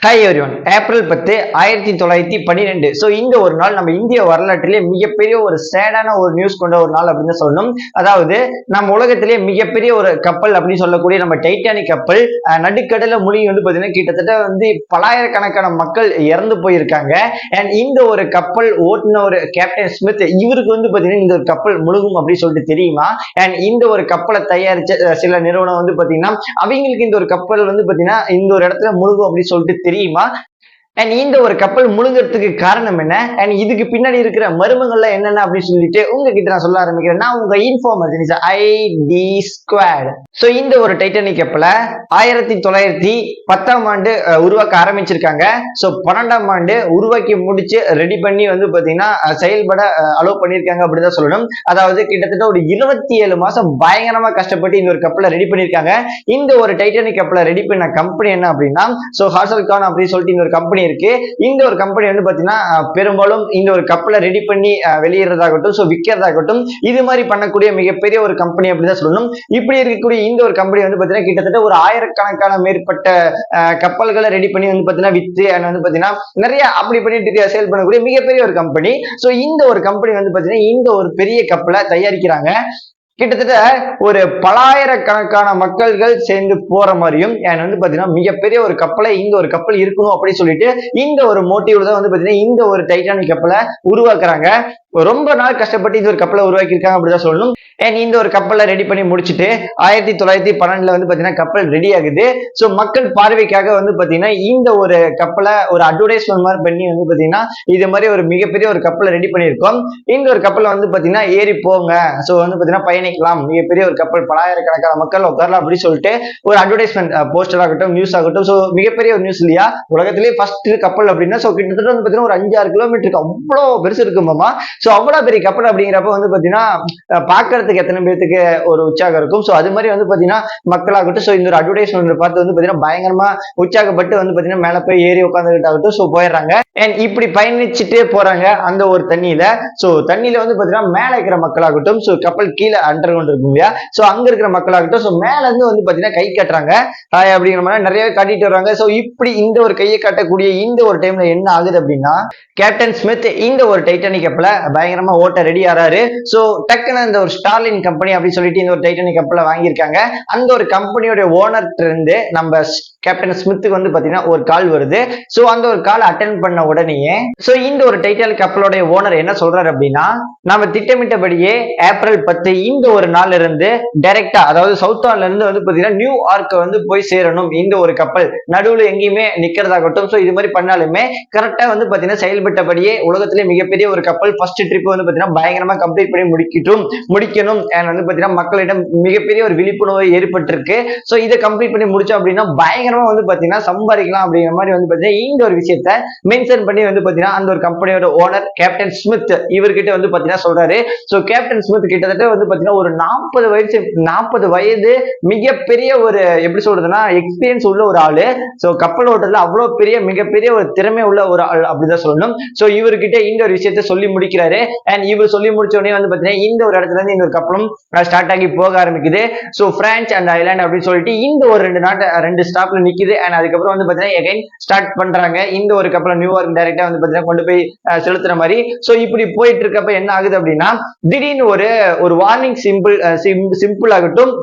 Hi everyone. April 10 1912. So இந்த ஒரு நாள் நம்ம இந்திய வரலாற்றிலே மிகப்பெரிய ஒரு சேடான ஒரு நியூஸ் கொண்ட ஒரு நாள் அப்படின்னு சொல்லணும். அதாவது நம்ம உலகத்திலே மிகப்பெரிய ஒரு கப்பல் அப்படின்னு சொல்லக்கூடிய நம்ம டைட்டானிக் கப்பல் நடுக்கடல மூழ்கி பார்த்தீங்கன்னா கிட்டத்தட்ட பலாயிரக்கணக்கான மக்கள் இறந்து போயிருக்காங்க. அண்ட் இந்த ஒரு கப்பல் ஓட்டுன ஒரு கேப்டன் ஸ்மித் இவருக்கு பார்த்தீங்கன்னா இந்த ஒரு கப்பல் முழுகும் அப்படின்னு சொல்லிட்டு தெரியுமா? அண்ட் இந்த ஒரு கப்பலை தயாரிச்ச சில நிறுவனம் பார்த்தீங்கன்னா அவங்களுக்கு இந்த ஒரு கப்பல் பார்த்தீங்கன்னா இந்த ஒரு இடத்துல முழுகும் அப்படின்னு சொல்லிட்டு தெரியுமா? அண்ட் இந்த ஒரு கப்பல் முழுங்கிறதுக்கு காரணம் என்ன, அண்ட் இதுக்கு பின்னாடி இருக்கிற மர்மங்கள்லாம் என்னென்ன அப்படின்னு சொல்லிட்டு உங்ககிட்ட நான் சொல்ல ஆரம்பிக்கிறேன். நான் உங்க இன்ஃபார்மர் ஐடி ஸ்குவாட். ஸோ இந்த ஒரு டைட்டானிக் கப்பலை 1910 உருவாக்க ஆரம்பிச்சிருக்காங்க. ஸோ 12 உருவாக்கி முடிச்சு ரெடி பண்ணி பாத்தீங்கன்னா செயல்பட அலோவ் பண்ணியிருக்காங்க அப்படின்னு தான் சொல்லணும். அதாவது கிட்டத்தட்ட ஒரு 27 மாசம் பயங்கரமா கஷ்டப்பட்டு இந்த ஒரு கப்பலை ரெடி பண்ணியிருக்காங்க. இந்த ஒரு டைட்டானிக் கப்பலை ரெடி பண்ண கம்பெனி என்ன அப்படின்னா ஹாசல் கான் அப்படின்னு சொல்லிட்டு இந்த ஒரு கம்பெனி இருக்கு. இந்த ஒரு கம்பெனி பாத்தீங்கன்னா பெரும்பாலும் இந்த ஒரு கப்பலை ரெடி பண்ணி வெளியிடுறதாகட்டும் விற்கிறதாகட்டும் இது மாதிரி பண்ணக்கூடிய மிகப்பெரிய ஒரு கம்பெனி அப்படிதான் சொல்லணும். இப்படி இருக்கக்கூடிய இந்த ஒரு கம்பெனி பாத்தீங்கன்னா கிட்டத்தட்ட ஒரு ஆயிரக்கணக்கான மேற்பட்ட கப்பல்களை ரெடி பண்ணி பாத்தீங்கன்னா வித்து பாத்தீங்கன்னா நிறைய அப்படி பண்ணிட்டு சேல் பண்ணக்கூடிய மிகப்பெரிய ஒரு கம்பெனி. சோ இந்த ஒரு கம்பெனி பாத்தீங்கன்னா இந்த ஒரு பெரிய கப்பலை தயாரிக்கிறாங்க. கிட்டத்தட்ட ஒரு பலாயிரக்கணக்கான மக்கள்கள் சேர்ந்து போற மாதிரியும் பாத்தீங்கன்னா மிகப்பெரிய ஒரு கப்பலை இந்த ஒரு கப்பல் இருக்கணும் அப்படின்னு சொல்லிட்டு இந்த ஒரு மோட்டிவ்ல தான் பாத்தீங்கன்னா இந்த ஒரு டைட்டானிக் கப்பலை உருவாக்குறாங்க. ரொம்ப நாள் கஷ்டப்பட்டு இந்த ஒரு கப்பலை உருவாக்கியிருக்காங்க அப்படிதான் சொல்லணும். அண்ட் இந்த ஒரு கப்பலை ரெடி பண்ணி முடிச்சுட்டு 1912 பாத்தீங்கன்னா கப்பல் ரெடி ஆகுது. ஸோ மக்கள் பார்வைக்காக பாத்தீங்கன்னா இந்த ஒரு கப்பலை ஒரு அட்வர்டைஸ்மெண்ட் மாதிரி பண்ணி பாத்தீங்கன்னா இது மாதிரி ஒரு மிகப்பெரிய ஒரு கப்பலை ரெடி பண்ணியிருக்கோம். இந்த ஒரு கப்பலை பாத்தீங்கன்னா ஏறி போங்க, ஸோ பாத்தீங்கன்னா பயணிக்கலாம், மிகப்பெரிய ஒரு கப்பல், பலாயிரக்கணக்கான மக்கள் உட்காரலாம் அப்படின்னு சொல்லிட்டு ஒரு அட்வர்டைஸ்மெண்ட் போஸ்டர் ஆகட்டும் நியூஸ் ஆகட்டும். ஸோ மிகப்பெரிய ஒரு நியூஸ் இல்லையா, உலகத்திலேயே ஃபர்ஸ்ட் கப்பல் அப்படின்னா ஸோ கிட்டத்தட்ட பாத்தீங்கன்னா ஒரு 5-6 கிலோமீட்டருக்கு அவ்வளோ பெருசு இருக்குமாமா. ஸோ அவ்வளோ பெரிய கப்பல் அப்படிங்கிறப்ப பாத்தீங்கன்னா பாக்குறதுக்கு எத்தனை பேருக்கு ஒரு உற்சாகம் இருக்கும். ஸோ அது மாதிரி பாத்தீங்கன்னா மக்களாகட்டும் ஸோ இந்த ஒரு அட்வர்டைஸ்மெண்ட் பார்த்து பாத்தீங்கன்னா பயங்கரமா உற்சாகப்பட்டு பாத்தீங்கன்னா மேல போய் ஏறி உட்காந்துக்கிட்டாகட்டும் ஸோ போயிடுறாங்க. அண்ட் இப்படி பயணிச்சுட்டே போறாங்க அந்த ஒரு தண்ணியில. ஸோ தண்ணியில பாத்தீங்கன்னா மேல இருக்கிற மக்களாகட்டும் ஸோ கப்பல் கீழே அண்டர் கொண்டு இருக்கும் இல்லையா, ஸோ அங்க இருக்கிற மக்களாகட்டும் ஸோ மேல இருந்து பாத்தீங்கன்னா கை காட்டுறாங்க அப்படிங்கிற மாதிரி நிறைய காட்டிட்டு வர்றாங்க. ஸோ இப்படி இந்த ஒரு கையை காட்டக்கூடிய இந்த ஒரு டைம்ல என்ன ஆகுது அப்படின்னா கேப்டன் ஸ்மித் இந்த ஒரு டைட்டானிக் கப்பலை பயங்கரமா ஓட்ட ரெடி ஆறாரு. சோ டக்குன்னு இந்த ஒரு ஸ்டார்லின் கம்பெனி அப்படின்னு சொல்லிட்டு இந்த ஒரு டைட்டானிக் கப்பலை வாங்கியிருக்காங்க. அந்த ஒரு கம்பெனியோட ஓனர் இருந்து நம்ம கேப்டன் ஸ்மித்துக்கு பாத்தீங்கன்னா ஒரு கால் வருது. சோ அந்த ஒரு கால் அட்டென்ட் பண்ண உடனேயே சோ இந்த ஒரு டைட்டானிக் கப்பலோட ஓனர் என்ன சொல்றாரு அப்படின்னா, நம்ம திட்டமிட்டபடியே ஏப்ரல் 10 இந்த ஒரு நாள்ல இருந்து டைரக்டா அதாவது சவுத்தான்ல இருந்து பாத்தீங்கன்னா நியூ ஆர்க் போய் சேரணும். இந்த ஒரு கப்பல் நடுவுல எங்கேயுமே நிக்கிறதாகட்டும் ஸோ இது மாதிரி பண்ணாலுமே கரெக்டா பாத்தீங்கன்னா செயல்பட்டபடியே உலகத்திலே மிகப்பெரிய ஒரு கப்பல் ஃபர்ஸ்ட் ட்ரிப் பாத்தீங்கன்னா பயங்கரமா கம்ப்ளீட் பண்ணி முடிக்கணும். பாத்தீங்கன்னா மக்களிடம் மிகப்பெரிய ஒரு விழிப்புணர்வு ஏற்பட்டிருக்கு. சோ இதை கம்ப்ளீட் பண்ணி முடிச்சோம் அப்படின்னா பயங்கரமா பாத்தீங்கன்னா சம்பாதிக்கலாம் அப்படிங்கிற மாதிரி பாத்தீங்கன்னா இந்த ஒரு விஷயத்த மென்ஷன் பண்ணி பாத்தீங்கன்னா அந்த ஒரு கம்பெனியோட ஓனர் கேப்டன் ஸ்மித் இவர்கிட்ட பாத்தீங்கன்னா சொல்றாரு. சோ கேப்டன் ஸ்மித் கிட்டத்தட்ட பாத்தீங்கன்னா ஒரு 40 வயது மிகப்பெரிய ஒரு எப்படி சொல்றதுன்னா எக்ஸ்பீரியன்ஸ் உள்ள ஒரு ஆளு. சோ கப்பல் ஓட்டத்துல அவ்வளவு பெரிய மிகப்பெரிய ஒரு திறமை உள்ள ஒரு ஆள் அப்படிதான் சொல்லணும். சோ இவர்கிட்ட இந்த ஒரு விஷயத்த சொல்லி முடிக்கிறாரு. அண்ட் இவர் சொல்லி முடிச்ச உடனே பாத்தீங்கன்னா இந்த ஒரு இடத்துல இருந்து இந்த ஒரு கப்பலும் ஸ்டார்ட் ஆகி போக ஆரம்பிக்குது. சோ பிரான்ஸ் அண்ட் ஐலாண்ட் அப்படின்னு சொல்லிட்டு இந்த ஒரு ரெண்டு ஸ்டாப்ல நிக்குது. அண்ட் அதுக்கப்புறம் பாத்தீங்கன்னா எகைன் ஸ்டார்ட் பண்றாங்க இந்த ஒரு கப்பலை நியூயார்க் டைரக்டா பாத்தீங்கன்னா கொண்டு போய் செலுத்துற மாதிரி. சோ இப்படி போயிட்டு இருக்கப்ப என்ன ஆகுது அப்படின்னா திடீர்னு ஒரு வார்னிங் சிம்பிள் ஆகட்டும்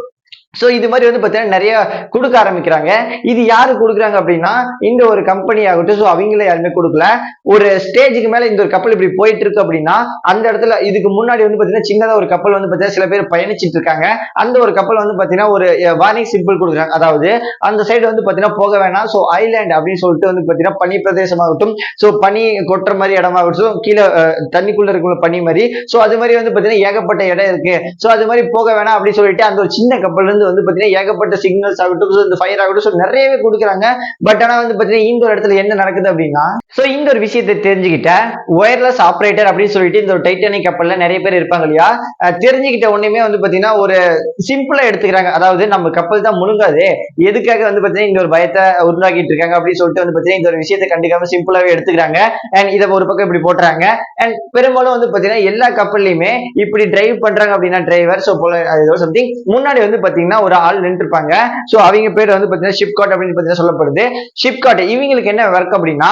சோ இது மாதிரி பாத்தீங்கன்னா நிறைய கொடுக்க ஆரம்பிக்கிறாங்க. இது யாரு கொடுக்குறாங்க அப்படின்னா இந்த ஒரு கம்பெனி ஆகட்டும் சோ அவங்களே யாருமே கொடுக்கல. ஒரு ஸ்டேஜுக்கு மேல இந்த ஒரு கப்பல் இப்படி போயிட்டு இருக்கு அப்படின்னா அந்த இடத்துல இதுக்கு முன்னாடி பாத்தீங்கன்னா சின்னதா ஒரு கப்பல் பாத்தீங்கன்னா சில பேர் பயணிச்சிட்டு இருக்காங்க. அந்த ஒரு கப்பல் பாத்தீங்கன்னா ஒரு வார்னிங் சிம்பிள் கொடுக்குறாங்க. அதாவது அந்த சைடு பாத்தீங்கன்னா போக வேணாம். சோ ஐலாண்ட் அப்படின்னு சொல்லிட்டு பாத்தீங்கன்னா பனி பிரதேசமாகட்டும் சோ பனி கொட்டுற மாதிரி இடமாகட்டும் கீழே தண்ணிக்குள்ள இருக்கிற பனி மாதிரி சோ அது மாதிரி பாத்தீங்கன்னா ஏகப்பட்ட இடம் இருக்கு. சோ அது மாதிரி போக வேணாம் அப்படின்னு சொல்லிட்டு அந்த ஒரு சின்ன கப்பல் இருந்து பாத்தீங்கன்னா ஏகப்பட்ட சிக்னல்ஸ் ஆகட்டும் ஃபயர் ஆகட்டும் நிறையவே கொடுக்குறாங்க. பட் ஆனா பாத்தீங்கன்னா இந்த ஒரு இடத்துல என்ன நடக்குது அப்படின்னா சோ இந்த ஒரு விஷயத்தை தெரிஞ்சுக்கிட்ட ஒயர்லெஸ் ஆபரேட்டர் அப்படின்னு சொல்லிட்டு இந்த ஒரு டைட்டானிக் கப்பல்ல நிறைய பேர் இருப்பாங்க இல்லையா, தெரிஞ்சுக்கிட்ட உடனே பாத்தீங்கன்னா ஒரு சிம்பிளா எடுத்துக்கிறாங்க. அதாவது நம்ம கப்பல் தான் முழுங்காது, எதுக்காக பாத்தீங்கன்னா இந்த ஒரு பயத்தை உருவாக்கிட்டு இருக்காங்க அப்படின்னு சொல்லிட்டு பாத்தீங்கன்னா இந்த ஒரு விஷயத்தை கண்டிக்காம சிம்பிளாவே எடுத்துக்கிறாங்க. அண்ட் இதை ஒரு பக்கம் இப்படி போட்டுறாங்க. அண்ட் பெரும்பாலும் பாத்தீங்கன்னா எல்லா கப்பல்லையுமே இப்படி டிரைவ் பண்றாங்க அப்படின்னா டிரைவர் சோ போல சம்திங் முன்னாடி பாத்தீங்கன்னா பாத்தீங்கன்னா ஒரு ஆள் நின்று இருப்பாங்க. சோ அவங்க பேர் வந்து பாத்தீங்கன்னா ஷிப்காட் அப்படின்னு பாத்தீங்கன்னா சொல்லப்படுது. ஷிப்காட் இவங்களுக்கு என்ன ஒர்க் அப்படின்னா,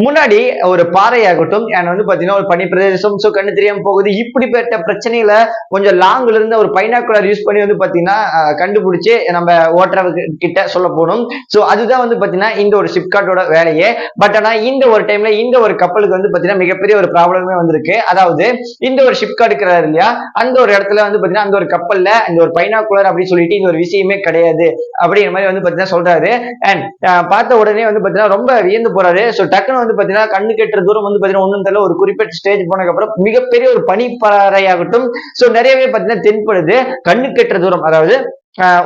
முன்னாடி ஒரு பாறையாகட்டும் வந்து பாத்தீங்கன்னா ஒரு பனி பிரதேசம், சோ கண்ணு தெரியாம போகுது, இப்படிப்பட்ட பிரச்சனையில கொஞ்சம் லாங்ல இருந்து ஒரு பைனாக்குலர் யூஸ் பண்ணி வந்து பாத்தீங்கன்னா கண்டுபிடிச்சு நம்ம ஓட்டுறவங்க கிட்ட சொல்ல போகணும். சோ அதுதான் வந்து பாத்தீங்கன்னா இந்த ஒரு ஷிப்காட்டோட வேலையே. பட் ஆனா இந்த ஒரு டைம்ல இந்த ஒரு கப்பலுக்கு வந்து பாத்தீங்கன்னா மிகப்பெரிய ஒரு ப்ராப்ளமே வந்திருக்கு. அதாவது இந்த ஒரு ஷிப்காட் இருக்கிறாரு இல்லையா, அந்த ஒரு இடத்துல வந்து பாத்தீங்கன்னா அந்த ஒரு கப்பல்ல இந்த ஒரு பைனாக்குலர் அப்படின்னு சொல்லிட்டு இந்த ஒரு விஷயமே கிடையாது அப்படிங்கிற மாதிரி வந்து பாத்தீங்கன்னா சொல்றாரு. அண்ட் பார்த்த உடனே வந்து பாத்தீங்கன்னா ரொம்ப வியந்து போறாரு. சோ டக்குன்னு வந்து பாத்தீங்கன்னா கண்ணு கெட்டுற தூரம் வந்து பாத்தீங்கன்னா ஒண்ணும் தெரியல, ஒரு குறிப்பிட்ட ஸ்டேஜ் போனதுக்கு அப்புறம் மிகப்பெரிய ஒரு பனிப்பாறையாகட்டும் சோ நிறையவே பாத்தீங்கன்னா தென்படுது. கண்ணு கெட்டுற தூரம், அதாவது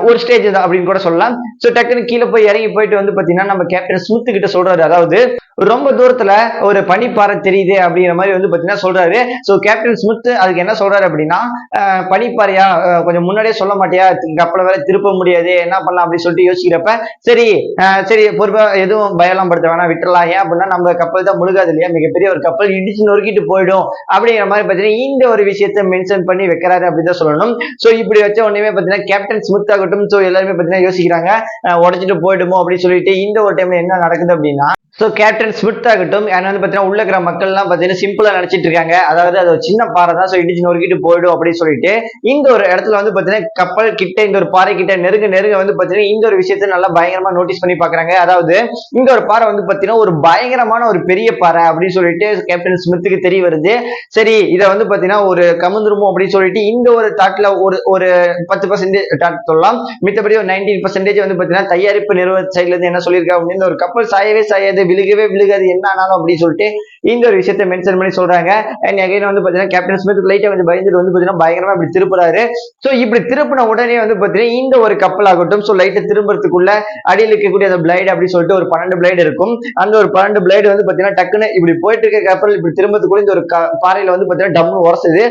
ஒரு ஸ்டேஜ் தான் அப்படின்னு கூட சொல்லலாம். சோ டக்குன்னு கீழே போய் இறங்கி போயிட்டு வந்து பாத்தீங்கன்னா நம்ம கேப்டன் ஸ்மித் கிட்ட சொல்றாரு. அதாவது ரொம்ப தூரத்துல ஒரு பனிப்பாறை தெரியுது அப்படிங்கிற மாதிரி வந்து பாத்தீங்கன்னா சொல்றாரு. சோ கேப்டன் ஸ்மித் அதுக்கு என்ன சொல்றாரு அப்படின்னா, பனிப்பாறையா, கொஞ்சம் முன்னாடியே சொல்ல மாட்டியா, கப்பலை வேற திருப்ப முடியாது, என்ன பண்ணலாம் அப்படின்னு சொல்லிட்டு யோசிக்கிறப்ப, சரி சரி பொறுப்பா எதுவும் பயலாம் படுத்த வேணாம், விட்டுறலாம். ஏன் அப்படின்னா நம்ம கப்பல் தான் முழுகாது இல்லையா, மிகப்பெரிய ஒரு கப்பல் இடிச்சு நொறுக்கிட்டு போயிடும் அப்படிங்கிற மாதிரி பாத்தீங்கன்னா இந்த ஒரு விஷயத்த மென்ஷன் பண்ணி வைக்கிறாரு அப்படிதான் சொல்லணும். சோ இப்படி வச்ச உடனே பாத்தீங்கன்னா கேப்டன் ஸ்மித் ஆகட்டும் சோ எல்லாருமே பாத்தீங்கன்னா யோசிக்கிறாங்க, உடச்சிட்டு போயிடுமோ அப்படின்னு சொல்லிட்டு. இந்த ஒரு டைம்ல என்ன நடக்குது அப்படின்னா, சோ கேப்டன் ஸ்மித் ஆகட்டும் வந்து பாத்தீங்கன்னா உள்ள இருக்கிற மக்கள் எல்லாம் பாத்தீங்கன்னா சிம்பிளா நினைச்சிட்டு இருக்காங்க, அதாவது அது ஒரு சின்ன பாறை தான், சோ இடிச்சு நொறுக்கிட்டு போயிடும் அப்படின்னு சொல்லிட்டு. இந்த ஒரு இடத்துல வந்து பாத்தீங்கன்னா கப்பல் கிட்ட இந்த ஒரு பாறை கிட்ட நெருங்க நெருங்க வந்து பாத்தீங்கன்னா இந்த ஒரு விஷயத்தை நல்லா பயங்கரமா நோட்டீஸ் பண்ணி பாக்குறாங்க. அதாவது இந்த ஒரு பாறை வந்து பாத்தீங்கன்னா ஒரு பயங்கரமான ஒரு பெரிய பாறை அப்படின்னு சொல்லிட்டு கேப்டன் ஸ்மித்துக்கு தெரிய வருது. சரி இதை வந்து பாத்தீங்கன்னா ஒரு கமுந்துருமோ அப்படின்னு சொல்லிட்டு இந்த ஒரு தாட்ல ஒரு 10% தாட் சொல்லலாம், மித்தபடி ஒரு 19% வந்து பாத்தீங்கன்னா தயாரிப்பு நிறுவன சைட்ல இருந்து என்ன சொல்லியிருக்காங்க அப்படின்னு, ஒரு கப்பல் சாயவே சாயாது, விழுகவே விழுகாது, என்ன ஆனாலும் அப்படின்னு சொல்லிட்டு இந்த ஒரு விஷயத்தை மென்ஷன் பண்ணி சொல்றாங்க. அண்ட் அகைன் வந்து பாத்தீங்கன்னா கேப்டன் ஸ்மித் லைட்டா கொஞ்சம் பயந்துட்டு வந்து பாத்தீங்கன்னா பயங்கரமா இப்படி திருப்புறாரு. சோ இப்படி திருப்பின உடனே வந்து பாத்தீங்கன்னா இந்த ஒரு கப்பல் ஆகட்டும் சோ லைட்டா திரும்புறதுக்குள்ள அடியில் இருக்கக்கூடிய அந்த பிளைடு அப்படின்னு சொல்லிட்டு ஒரு 12 பிளைடு இருக்கும். அந்த ஒரு 12 பிளைடு வந்து பாத்தீங்கன்னா டக்குன்னு இப்படி போயிட்டு இருக்க கப்பல் இப்படி திரும்பறதுக்குள்ள இந்த ஒரு பாறையில வந்து பாத்தீங்கன்னா டம்னு உரசுது.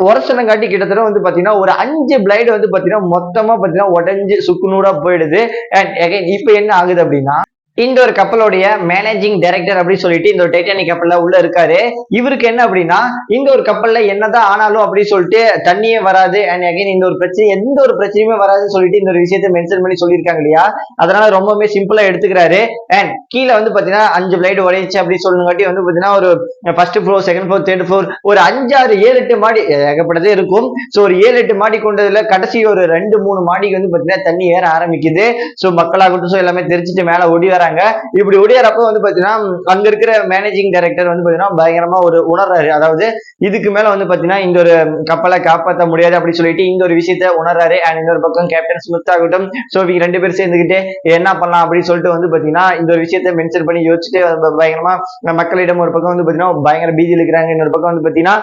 உரசனங்காட்டி கிட்டத்தட்ட வந்து பாத்தீங்கன்னா ஒரு 5 பிளைடு வந்து பாத்தீங்கன்னா மொத்தமா பாத்தீங்கன்னா உடஞ்சு சுக்குநூறா போயிடுது. அண்ட் அகைன் இப்ப என்ன ஆகுது அப்படின்னா, இந்த ஒரு கப்பலுடைய மேனேஜிங் டைரக்டர் அப்படின்னு சொல்லிட்டு இந்த ஒரு டைட்டானிக் கப்பல்ல உள்ள இருக்காரு. இவருக்கு என்ன அப்படின்னா, இந்த ஒரு கப்பல்ல என்னதான் ஆனாலும் அப்படின்னு சொல்லிட்டு தண்ணியே வராது, அண்ட் அகைன் இந்த ஒரு பிரச்சனை எந்த ஒரு பிரச்சனையுமே வராதுன்னு சொல்லிட்டு இந்த ஒரு விஷயத்தை மென்ஷன் பண்ணி சொல்லியிருக்காங்க இல்லையா, அதனால ரொம்பவே சிம்பிளா எடுத்துக்கிறாரு. அண்ட் கீழே வந்து பாத்தீங்கன்னா 5 பிளைட் உடைச்சு அப்படின்னு சொல்லுங்காட்டி வந்து பாத்தீங்கன்னா ஒரு first floor, second floor, third floor, ஒரு 5, 6, 7, 8 மாடி ஏகப்பட்டதே இருக்கும். சோ ஒரு 7, 8 மாடி கொண்டதுல கடைசி ஒரு 2, 3 மாடிக்கு வந்து பாத்தீங்கன்னா தண்ணி ஏற ஆரம்பிக்குது. சோ மக்களாகட்டும் சோ எல்லாமே தெரிஞ்சுட்டு மேல ஓடி வராங்க. இப்படி ஒடியாரப்ப வந்து பாத்தீங்கன்னா அங்க இருக்கிற மேனேஜிங் டைரக்டர் வந்து பாத்தீங்கன்னா பயங்கரமா ஒரு உணர்றாரு. அதாவது இதுக்கு மேல வந்து பாத்தீங்கன்னா இந்த ஒரு கப்பலை காப்பாற்ற முடியாது அப்படின்னு சொல்லிட்டு இந்த ஒரு விஷயத்த உணர்றாரு. அண்ட் இன்னொரு பக்கம் கேப்டன் ஸ்மித் ஆகட்டும் சோ இவங்க 2 பேரும் சேர்ந்துக்கிட்டு என்ன பண்ணலாம் அப்படின்னு சொல்லிட்டு வந்து பாத்தீங்கன்னா இந்த ஒரு விஷயத்த மென்ஷன் பண்ணி யோசிச்சுட்டு பயங்கரமா மக்களிடம் ஒரு பக்கம் வந்து பாத்தீங்கன்னா பயங்கர பீதியில் இருக்கிறாங்க. இன்னொரு பக்கம் வந்து பாத்தீங்கன்னா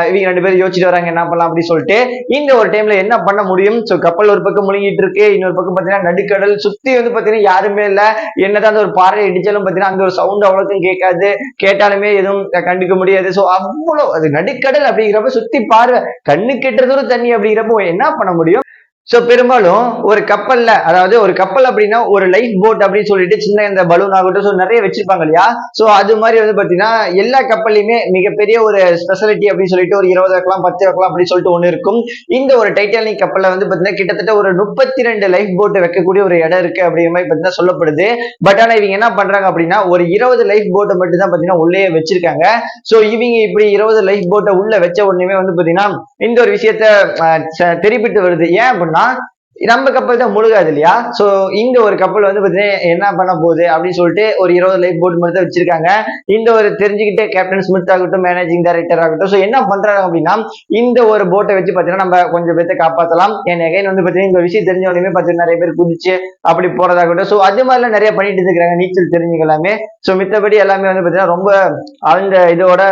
இவங்க 2 பேரும் யோசிச்சுட்டு வராங்க என்ன பண்ணலாம் அப்படின்னு சொல்லிட்டு. இந்த ஒரு டைம்ல என்ன பண்ண முடியும், சோ கப்பல் ஒரு பக்கம் முழுங்கிட்டு இருக்கு, இன்னொரு பக்கம் பாத்தீங்கன்னா நடுக்கடல், சுத்தி வந்து பாத்தீங்கன்னா யாருமே இல்ல. என்னதான் ஒரு பாறை இடிச்சாலும் பாத்தீங்கன்னா அந்த ஒரு சவுண்ட் அவ்வளவுக்கும் கேட்காது, கேட்டாலுமே எதுவும் கண்டுக்க முடியாது. சோ அவ்வளவு அது நடுக்கடல் அப்படிங்கிறப்ப சுத்தி பார்வை கண்ணு கெட்டுறதோட தண்ணி அப்படிங்கிறப்ப என்ன பண்ண முடியும். சோ பெரும்பாலும் ஒரு கப்பல்ல, அதாவது ஒரு கப்பல் அப்படின்னா ஒரு லைஃப் போட் அப்படின்னு சொல்லிட்டு சின்ன இந்த பலூன் ஆகட்டும் சோ நிறைய வச்சிருப்பாங்க இல்லையா. சோ அது மாதிரி வந்து பாத்தீங்கன்னா எல்லா கப்பல்லையுமே மிகப்பெரிய ஒரு ஸ்பெஷாலிட்டி அப்படின்னு சொல்லிட்டு ஒரு 20 வைக்கலாம் 10 வைக்கலாம் அப்படின்னு சொல்லிட்டு ஒண்ணு இருக்கும். இந்த ஒரு டைட்டானிக் கப்பல்ல வந்து பாத்தீங்கன்னா கிட்டத்தட்ட ஒரு 32 லைஃப் போட் வைக்கக்கூடிய ஒரு இடம் இருக்கு அப்படிங்கிற மாதிரி பாத்தீங்கன்னா சொல்லப்படுது. பட் ஆனா இவங்க என்ன பண்றாங்க அப்படின்னா ஒரு 20 லைஃப் போட்டை மட்டும் தான் பாத்தீங்கன்னா உள்ளே வச்சிருக்காங்க. சோ இவங்க இப்படி 20 லைஃப் போட்டை உள்ள வச்ச உடனே வந்து பாத்தீங்கன்னா இந்த ஒரு விஷயத்த தெரிவிட்டு வருது. ஏன் அப்படின்னா நம்ம கப்பல் தான் முழுகாது இல்லையா. சோ இந்த ஒரு கப்பல் வந்து பாத்தீங்கன்னா என்ன பண்ண போகுது அப்படின்னு சொல்லிட்டு ஒரு 20 லைஃப் போட் மட்டும் வச்சிருக்காங்க. இந்த ஒரு தெரிஞ்சுக்கிட்டே கேப்டன் ஸ்மித் ஆகட்டும் மேனேஜிங் டைரக்டர் ஆகட்டும் சோ என்ன பண்றாங்க அப்படின்னா இந்த ஒரு போட்டை வச்சு பாத்தீங்கன்னா நம்ம கொஞ்சம் பேர்த்த காப்பாத்தலாம். என் எகைன் வந்து பாத்தீங்கன்னா இந்த விஷயம் தெரிஞ்ச உடனே பாத்தீங்கன்னா நிறைய பேர் குதிச்சு அப்படி போறதாகட்டும் சோ அது மாதிரிலாம் நிறைய பண்ணிட்டு இருக்கிறாங்க, நீச்சல் தெரிஞ்சுக்க எல்லாமே. சோ மித்தபடி எல்லாமே வந்து பாத்தீங்கன்னா ரொம்ப அந்த இதோட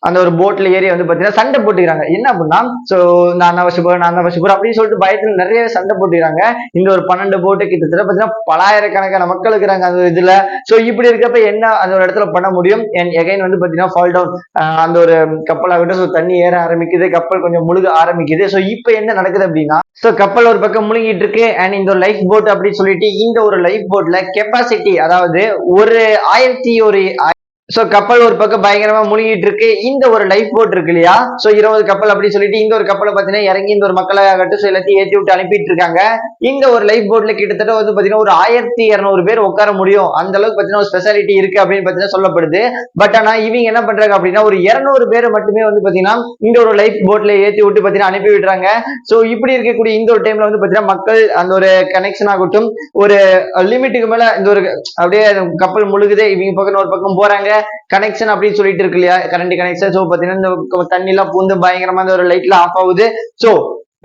அந்த ஒரு போட்ல ஏறி வந்து பாத்தீங்கன்னா சண்டை போட்டுக்கிறாங்க. என்ன அப்படின்னா சோ நான் தான் வசிப்போம் நான் தான் வசிப்போம் அப்படின்னு சொல்லிட்டு பயத்துல நிறைய சண்டை போட்டுக்கிறாங்க. இந்த ஒரு 12 போட்டு கிட்டத்தட்ட பாத்தீங்கன்னா பலாயிரக்கணக்கான மக்கள் இருக்கிறாங்க அந்த இதுல. சோ இப்படி இருக்கப்ப என்ன அந்த ஒரு இடத்துல பண்ண முடியும். எகைன் வந்து பாத்தீங்கன்னா ஃபால் டவுன், அந்த ஒரு கப்பல் ஆகட்டும் சோ தண்ணி ஏற ஆரம்பிக்குது, கப்பல் கொஞ்சம் முழுக ஆரம்பிக்குது. சோ இப்ப என்ன நடக்குது அப்படின்னா சோ கப்பல் ஒரு பக்கம் முழுங்கிட்டு இருக்கு. அண்ட் இந்த ஒரு லைஃப் போட் அப்படின்னு சொல்லிட்டு இந்த ஒரு லைஃப் போட்ல கெப்பாசிட்டி, அதாவது ஒரு 1000 சோ கப்பல் ஒரு பக்கம் பயங்கரமா முழுகிட்டு இருக்கு. இந்த ஒரு லைஃப் போட் இருக்கு இல்லையா, சோ 20 கப்பல் அப்படின்னு சொல்லிட்டு இந்த ஒரு கப்பலை பாத்தீங்கன்னா இறங்கி இந்த ஒரு மக்களாகட்டும் எல்லாத்தையும் ஏற்றி விட்டு அனுப்பிட்டு இருக்காங்க. இந்த ஒரு லைஃப் போட்ல கிட்டத்தட்ட வந்து பாத்தீங்கன்னா ஒரு 1200 பேர் உட்கார முடியும், அந்த அளவுக்கு பாத்தீங்கன்னா ஒரு ஸ்பெஷாலிட்டி இருக்கு அப்படின்னு பாத்தீங்கன்னா சொல்லப்படுது. பட் ஆனா இவங்க என்ன பண்றாங்க அப்படின்னா ஒரு 200 பேர் மட்டுமே வந்து பாத்தீங்கன்னா இந்த ஒரு லைஃப் போட்ல ஏற்றி விட்டு பாத்தீங்கன்னா அனுப்பி விடுறாங்க. சோ இப்படி இருக்கக்கூடிய இந்த ஒரு டைம்ல வந்து பாத்தீங்கன்னா மக்கள் அந்த ஒரு கனெக்ஷன் ஆகட்டும், ஒரு லிமிட்டுக்கு மேல இந்த ஒரு அப்படியே கப்பல் முழுகுது, இவங்க பக்கம் ஒரு பக்கம் போறாங்க, கனெக்ஷன் அப்படின்னு சொல்லிட்டு இருக்கு இல்லையா, கரண்ட் கனெக்ஷன். சோ பாத்தீங்கன்னா இந்த தண்ணி எல்லாம் பூந்து பயங்கரமா இந்த ஒரு லைட்ல ஆஃப் ஆகுது. சோ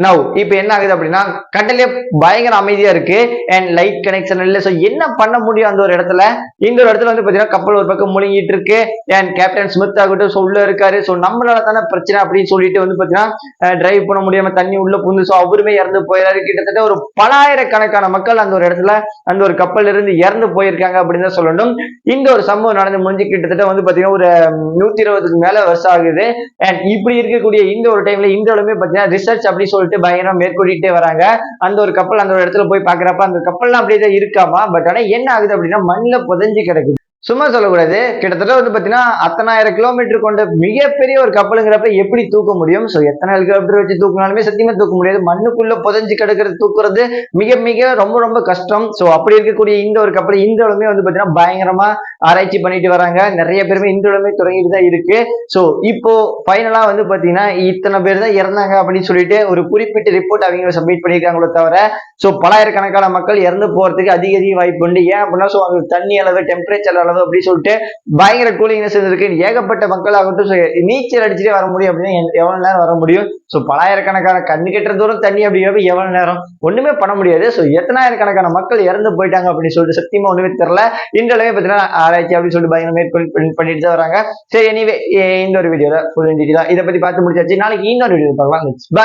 நவ் இப்ப என்ன ஆகுது அப்படின்னா கடலே பயங்கர அமைதியா இருக்கு அண்ட் லைட் கனெக்ஷன் இல்ல. சோ என்ன பண்ண முடியும் அந்த ஒரு இடத்துல? இந்த ஒரு இடத்துல வந்து பாத்தீங்கன்னா கப்பல் ஒரு பக்கம் முழுங்கிட்டு இருக்கு அண்ட் கேப்டன் ஸ்மித் ஆகட்டும் சோ உள்ள இருக்காரு. சோ நம்மளால தானே பிரச்சனை அப்படின்னு சொல்லிட்டு வந்து பாத்தீங்கன்னா டிரைவ் பண்ண முடியாம தண்ணி உள்ள புந்து சோ அவருமே இறந்து போயிடாரு. கிட்டத்தட்ட ஒரு பலாயிரக்கணக்கான மக்கள் அந்த ஒரு இடத்துல அந்த ஒரு கப்பல்ல இருந்து இறந்து போயிருக்காங்க அப்படின்னு தான் சொல்லணும். இந்த ஒரு சம்பவம் நடந்து முடிஞ்சு கிட்டத்தட்ட வந்து பாத்தீங்கன்னா ஒரு 120க்கு மேல வருஷம் ஆகுது. அண்ட் இப்படி இருக்கக்கூடிய இந்த ஒரு டைம்ல இந்த இடமே பாத்தீங்கன்னா ரிசர்ச் அப்படி சொல்லிட்டு பயங்கரம் மேற்கொண்டிட்டே வராங்க. அந்த ஒரு கப்பல் அந்த ஒரு இடத்துல போய் பாக்குறப்ப அந்த கப்பல்லாம் அப்படியே தான் இருக்காமா. பட் ஆனா என்ன ஆகுது அப்படின்னா மண்ணுல புதைஞ்சு கிடக்குது. சும்மா சொல்லக்கூடாது, கிட்டத்தட்ட வந்து பாத்தீங்கன்னா அத்தனாயிரம் கிலோமீட்டர் கொண்ட மிகப்பெரிய ஒரு கப்பலுங்கிறப்ப எப்படி தூக்க முடியும்? சோ எத்தனை ஹெலிகாப்டர் வச்சு தூக்கினாலுமே சத்தியமா தூக்க முடியாது. மண்ணுக்குள்ள புதைஞ்சு கிடக்கிறது தூக்குறது மிக மிக ரொம்ப ரொம்ப கஷ்டம். சோ அப்படி இருக்கக்கூடிய இந்த ஒரு கப்பல் இன்றளவுமே வந்து பாத்தீங்கன்னா பயங்கரமா ஆராய்ச்சி பண்ணிட்டு வராங்க. நிறைய பேருமே இன்றளவுமே தொடங்கிட்டு தான் இருக்கு. சோ இப்போ ஃபைனலா வந்து பாத்தீங்கன்னா இத்தனை பேர் தான் இறந்தாங்க அப்படின்னு சொல்லிட்டு ஒரு குறிப்பிட்ட ரிப்போர்ட் அவங்க சப்மிட் பண்ணியிருக்காங்களோ தவிர சோ பலாயிரக்கணக்கான மக்கள் இறந்து போறதுக்கு அதிக அதிக வாய்ப்பு உண்டு. ஏன் அப்படின்னா சோ அது தண்ணி அளவு, டெம்பரேச்சர் அளவு அப்படி சொல்லிட்டு பயங்கர கூலிங்னஸ் இருக்கு. ஏகப்பட்ட மக்கள் ஆகட்டும் நீச்சல் அடிச்சுட்டே வர முடியும் அப்படின்னா எவ்வளவு நேரம் வர முடியும்? சோ பலாயிரக்கணக்கான கண்ணு கெட்டுற தூரம் தண்ணி அப்படிங்கிறப்ப எவ்வளவு நேரம்? ஒண்ணுமே பண்ண முடியாது. சோ எத்தனாயிரக்கணக்கான மக்கள் இறந்து போயிட்டாங்க அப்படின்னு சொல்லிட்டு சத்தியமா ஒண்ணுமே தெரியல. இன்றளவே பாத்தீங்கன்னா ஆராய்ச்சி அப்படின்னு சொல்லிட்டு பயங்கர மேற்கொண்டு பண்ணிட்டு தான் வராங்க. சரி, எனிவே இந்த ஒரு வீடியோல புரிஞ்சுக்கலாம். இதை பத்தி பார்த்து முடிச்சாச்சு. நாளைக்கு இன்னொரு வீடியோ பார்க்கலாம். பாய்.